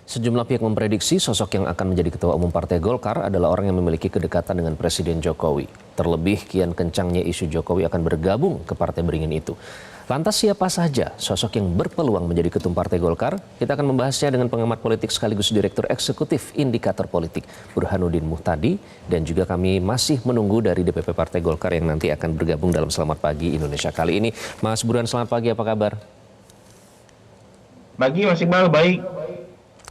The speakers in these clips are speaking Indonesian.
Sejumlah pihak memprediksi sosok yang akan menjadi ketua umum Partai Golkar adalah orang yang memiliki kedekatan dengan Presiden Jokowi. Terlebih kian kencangnya isu Jokowi akan bergabung ke Partai Beringin itu. Lantas siapa saja sosok yang berpeluang menjadi ketum Partai Golkar? Kita akan membahasnya dengan pengamat politik sekaligus Direktur Eksekutif Indikator Politik Burhanuddin Muhtadi. Dan juga kami masih menunggu dari DPP Partai Golkar yang nanti akan bergabung dalam Selamat Pagi Indonesia kali ini. Mas Burhan, selamat pagi, apa kabar? Pagi Mas Iqbal, baik.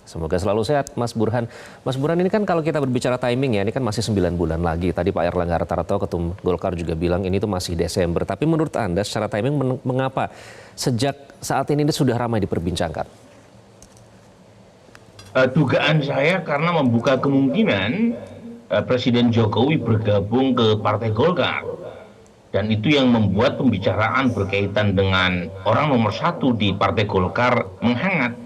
Semoga selalu sehat, Mas Burhan. Mas Burhan, ini kan kalau kita berbicara timing ya, ini kan masih 9 bulan lagi. Tadi Pak Airlangga Hartarto, Ketum Golkar juga bilang ini tuh masih Desember. Tapi menurut Anda secara timing mengapa sejak saat ini sudah ramai diperbincangkan? Dugaan saya karena membuka kemungkinan Presiden Jokowi bergabung ke Partai Golkar. Dan itu yang membuat pembicaraan berkaitan dengan orang nomor satu di Partai Golkar menghangat.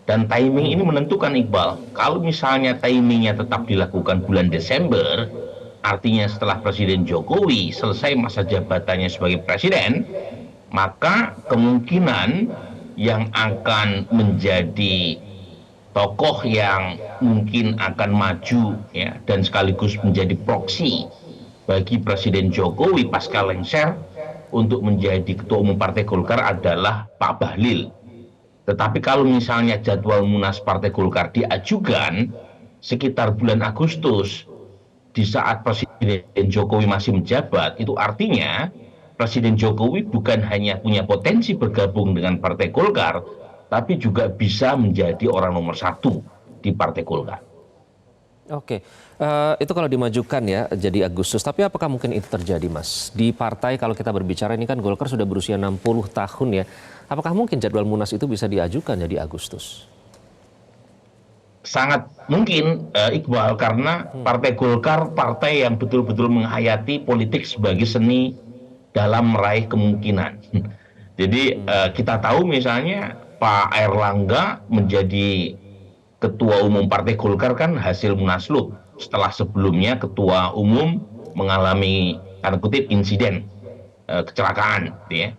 Dan timing ini menentukan, Iqbal. Kalau misalnya timingnya tetap dilakukan bulan Desember, artinya setelah Presiden Jokowi selesai masa jabatannya sebagai presiden, maka kemungkinan yang akan menjadi tokoh yang mungkin akan maju ya, dan sekaligus menjadi proksi bagi Presiden Jokowi pasca lengser untuk menjadi ketua umum Partai Golkar adalah Pak Bahlil. Tetapi kalau misalnya jadwal Munas Partai Golkar diajukan sekitar bulan Agustus, di saat Presiden Jokowi masih menjabat, itu artinya Presiden Jokowi bukan hanya punya potensi bergabung dengan Partai Golkar, tapi juga bisa menjadi orang nomor satu di Partai Golkar. Oke, itu kalau dimajukan ya jadi Agustus. Tapi apakah mungkin itu terjadi, Mas? Di partai kalau kita berbicara ini kan Golkar sudah berusia 60 tahun ya. Apakah mungkin jadwal Munas itu bisa diajukan jadi Agustus? Sangat mungkin, Iqbal, karena Partai Golkar partai yang betul-betul menghayati politik sebagai seni dalam meraih kemungkinan. Jadi kita tahu misalnya Pak Airlangga menjadi Ketua Umum Partai Golkar kan hasil munaslup setelah sebelumnya Ketua Umum mengalami tanda kutip insiden kecelakaan, ya.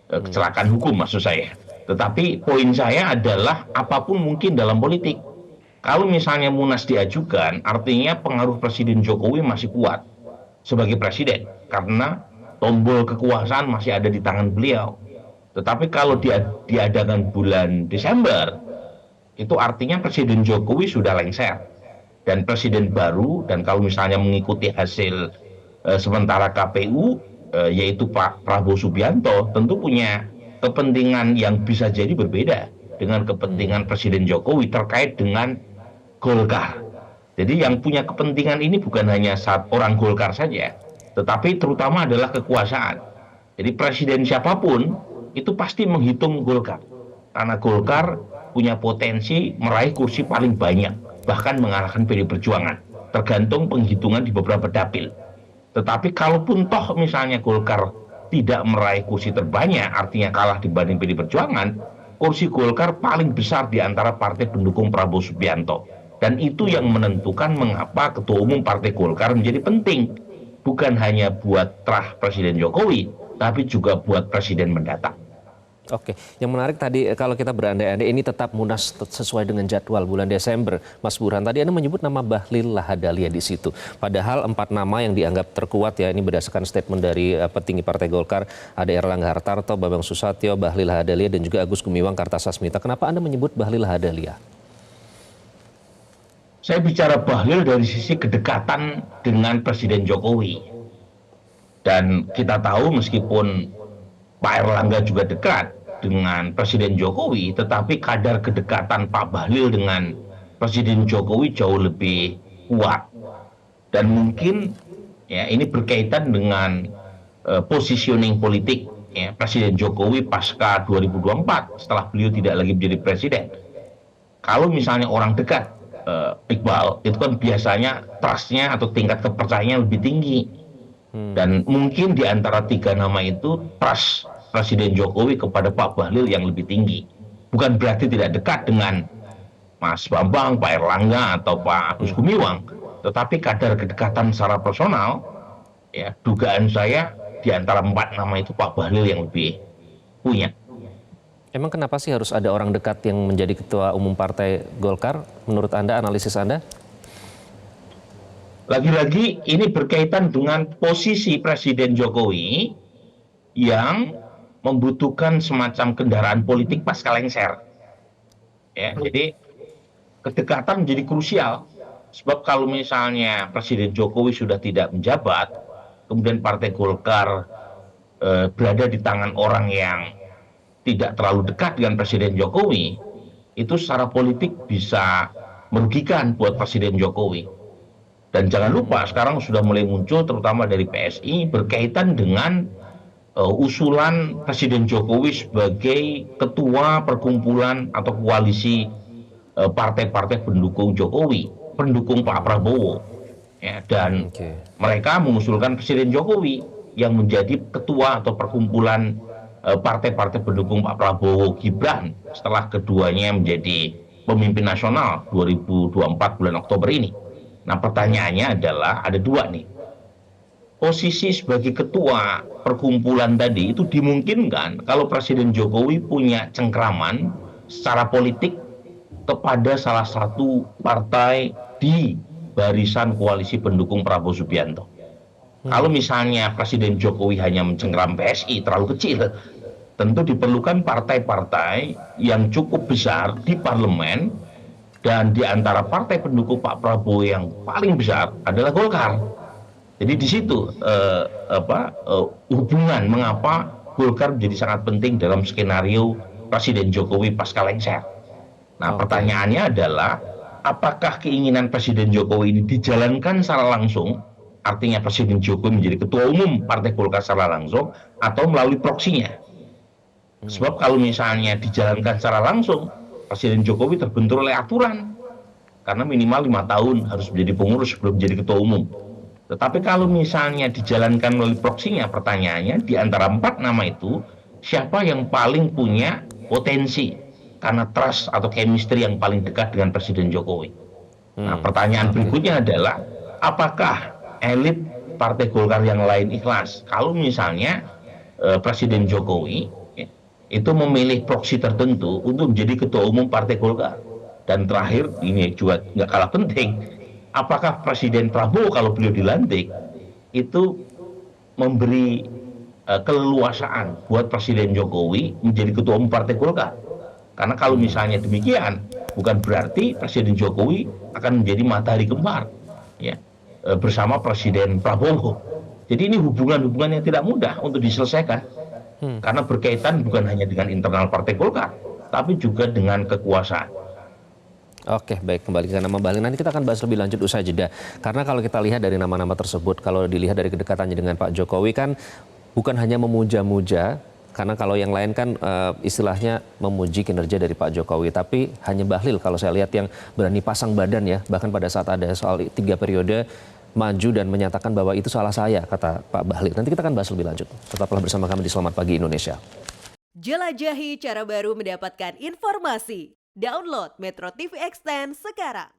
Kecelakaan hukum maksud saya. Tetapi poin saya adalah apapun mungkin dalam politik. Kalau misalnya Munas diajukan, artinya pengaruh Presiden Jokowi masih kuat sebagai presiden karena tombol kekuasaan masih ada di tangan beliau. Tetapi kalau diadakan bulan Desember, itu artinya Presiden Jokowi sudah lengser. Dan presiden baru, dan kalau misalnya mengikuti hasil sementara KPU, yaitu Pak Prabowo Subianto, tentu punya kepentingan yang bisa jadi berbeda dengan kepentingan Presiden Jokowi terkait dengan Golkar. Jadi yang punya kepentingan ini bukan hanya orang Golkar saja, tetapi terutama adalah kekuasaan. Jadi presiden siapapun itu pasti menghitung Golkar. Karena Golkar punya potensi meraih kursi paling banyak, bahkan mengalahkan PD Perjuangan, tergantung penghitungan di beberapa dapil. Tetapi kalaupun toh misalnya Golkar tidak meraih kursi terbanyak, artinya kalah dibanding PD Perjuangan, kursi Golkar paling besar di antara partai pendukung Prabowo Subianto. Dan itu yang menentukan mengapa Ketua Umum Partai Golkar menjadi penting. Bukan hanya buat terah Presiden Jokowi, tapi juga buat presiden mendatang. Oke, yang menarik tadi kalau kita berandai-andai ini tetap Munas sesuai dengan jadwal bulan Desember. Mas Burhan, tadi Anda menyebut nama Bahlil Lahadalia di situ. Padahal 4 nama yang dianggap terkuat ya, ini berdasarkan statement dari petinggi Partai Golkar, ada Airlangga Hartarto, Bambang Susatyo, Bahlil Lahadalia, dan juga Agus Gumiwang Kartasasmita. Kenapa Anda menyebut Bahlil Lahadalia? Saya bicara Bahlil dari sisi kedekatan dengan Presiden Jokowi. Dan kita tahu meskipun Pak Airlangga juga dekat dengan Presiden Jokowi, tetapi kadar kedekatan Pak Bahlil dengan Presiden Jokowi jauh lebih kuat. Dan mungkin ya ini berkaitan dengan positioning politik ya, Presiden Jokowi pasca 2024 setelah beliau tidak lagi menjadi presiden. Kalau misalnya orang dekat, Iqbal, itu kan biasanya trust-nya atau tingkat kepercayaannya lebih tinggi. Dan mungkin di antara 3 nama itu trust Presiden Jokowi kepada Pak Bahlil yang lebih tinggi. Bukan berarti tidak dekat dengan Mas Bambang, Pak Airlangga, atau Pak Agus Gumiwang. Tetapi kadar kedekatan secara personal, ya dugaan saya di antara 4 nama itu Pak Bahlil yang lebih punya. Emang kenapa sih harus ada orang dekat yang menjadi ketua umum Partai Golkar? Menurut Anda, analisis Anda? Lagi-lagi ini berkaitan dengan posisi Presiden Jokowi yang membutuhkan semacam kendaraan politik pasca lengser. Ya, jadi kedekatan menjadi krusial. Sebab kalau misalnya Presiden Jokowi sudah tidak menjabat, kemudian Partai Golkar berada di tangan orang yang tidak terlalu dekat dengan Presiden Jokowi, itu secara politik bisa merugikan buat Presiden Jokowi. Dan jangan lupa sekarang sudah mulai muncul terutama dari PSI berkaitan dengan usulan Presiden Jokowi sebagai ketua perkumpulan atau koalisi partai-partai pendukung Jokowi, pendukung Pak Prabowo. Ya, dan mereka mengusulkan Presiden Jokowi yang menjadi ketua atau perkumpulan partai-partai pendukung Pak Prabowo Gibran setelah keduanya menjadi pemimpin nasional 2024 bulan Oktober ini. Nah, pertanyaannya adalah ada dua nih. Posisi sebagai ketua perkumpulan tadi itu dimungkinkan kalau Presiden Jokowi punya cengkraman secara politik kepada salah satu partai di barisan koalisi pendukung Prabowo Subianto. Kalau misalnya Presiden Jokowi hanya mencengkram PSI terlalu kecil, tentu diperlukan partai-partai yang cukup besar di parlemen, dan di antara partai pendukung Pak Prabowo yang paling besar adalah Golkar. Jadi di situ hubungan mengapa Golkar menjadi sangat penting dalam skenario Presiden Jokowi pasca lengser. Nah, pertanyaannya adalah apakah keinginan Presiden Jokowi ini dijalankan secara langsung, artinya Presiden Jokowi menjadi ketua umum Partai Golkar secara langsung, atau melalui proksinya. Sebab kalau misalnya dijalankan secara langsung, Presiden Jokowi terbentur oleh aturan, karena minimal 5 tahun harus menjadi pengurus sebelum menjadi ketua umum. Tetapi kalau misalnya dijalankan melalui proksinya, pertanyaannya di antara 4 nama itu, siapa yang paling punya potensi karena trust atau chemistry yang paling dekat dengan Presiden Jokowi. Nah, pertanyaan berikutnya adalah apakah elit Partai Golkar yang lain ikhlas kalau misalnya Presiden Jokowi itu memilih proksi tertentu untuk menjadi ketua umum Partai Golkar. Dan terakhir, ini juga nggak kalah penting, apakah Presiden Prabowo kalau beliau dilantik itu memberi keleluasaan buat Presiden Jokowi menjadi ketua umum Partai Golkar. Karena kalau misalnya demikian, bukan berarti Presiden Jokowi akan menjadi matahari kembar, ya, bersama Presiden Prabowo. Jadi ini hubungan-hubungan yang tidak mudah untuk diselesaikan, karena berkaitan bukan hanya dengan internal Partai Golkar, tapi juga dengan kekuasaan. Oke, baik, kembali ke nama Bahlil. Nanti kita akan bahas lebih lanjut usai jeda. Karena kalau kita lihat dari nama-nama tersebut, kalau dilihat dari kedekatannya dengan Pak Jokowi kan bukan hanya memuja-muja, karena kalau yang lain kan istilahnya memuji kinerja dari Pak Jokowi, tapi hanya Bahlil kalau saya lihat yang berani pasang badan ya, bahkan pada saat ada soal 3 periode maju dan menyatakan bahwa itu salah saya, kata Pak Bahlil. Nanti kita akan bahas lebih lanjut. Tetaplah bersama kami di Selamat Pagi Indonesia. Jelajahi cara baru mendapatkan informasi. Download Metro TV Extend sekarang.